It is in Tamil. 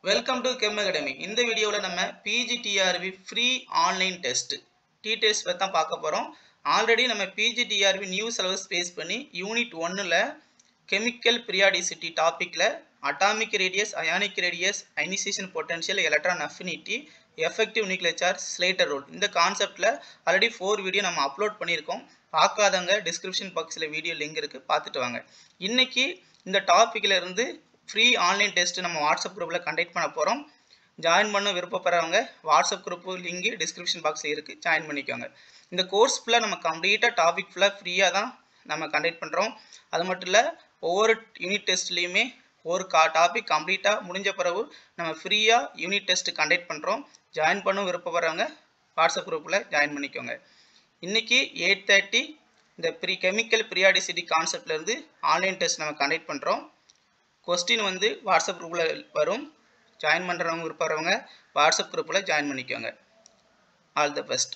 Welcome to gem academy. இந்த வீடியோவில் நம்ம PGTRB free online test test பற்றி தான் பார்க்க போகிறோம். ஆல்ரெடி நம்ம பிஜிடிஆர்பி நியூ சிலபஸ் பேஸ் பண்ணி யூனிட் 1ல் கெமிக்கல் பீரியாடிசிட்டி டாப்பிக்கில் atomic radius, ionic radius, ionisation potential, electron affinity, effective nuclear charge, Slater rule இந்த கான்செப்டில் ஆல்ரெடி 4 வீடியோ நம்ம அப்லோட் பண்ணியிருக்கோம். பார்க்காதவங்க டிஸ்கிரிப்ஷன் பாக்ஸில் வீடியோ லிங்க் இருக்குது, பார்த்துட்டு வாங்க. இன்றைக்கி இந்த டாப்பிக்கில் இருந்து ஃப்ரீ ஆன்லைன் டெஸ்ட் நம்ம வாட்ஸ்அப் குரூப்பில் கண்டக்ட் பண்ண போகிறோம். ஜாயின் பண்ண விருப்பப்படுறவங்க வாட்ஸ்அப் குரூப்பு லிங்க் டிஸ்கிரிப்ஷன் பாக்ஸில் இருக்குது, ஜாயின் பண்ணிக்கோங்க. இந்த கோர்ஸ் ஃபுல்லாக நம்ம கம்ப்ளீட்டாக டாபிக் ஃபுல்லாக ஃப்ரீயாக தான் நம்ம கண்டக்ட் பண்ணுறோம். அது மட்டும் இல்லை, ஒவ்வொரு யூனிட் டெஸ்ட்லேயுமே ஒரு டாபிக் கம்ப்ளீட்டாக முடிஞ்ச பிறகு நம்ம ஃப்ரீயாக யூனிட் டெஸ்ட் கண்டக்ட் பண்ணுறோம். ஜாயின் பண்ண விருப்பப்படுறவங்க வாட்ஸ்அப் குரூப்பில் ஜாயின் பண்ணிக்கோங்க. இன்றைக்கி 8:30 இந்த கெமிக்கல் பீரியாடிசிட்டி கான்செப்ட்லேருந்து ஆன்லைன் டெஸ்ட் நம்ம கண்டக்ட் பண்ணுறோம். கொஸ்டின் வந்து வாட்ஸ்அப் குரூப்பில் வரும். ஜாயின் பண்ணுறவங்க விருப்பப்படுறவங்க வாட்ஸ்அப் குரூப்பில் ஜாயின் பண்ணிக்கோங்க. All the best.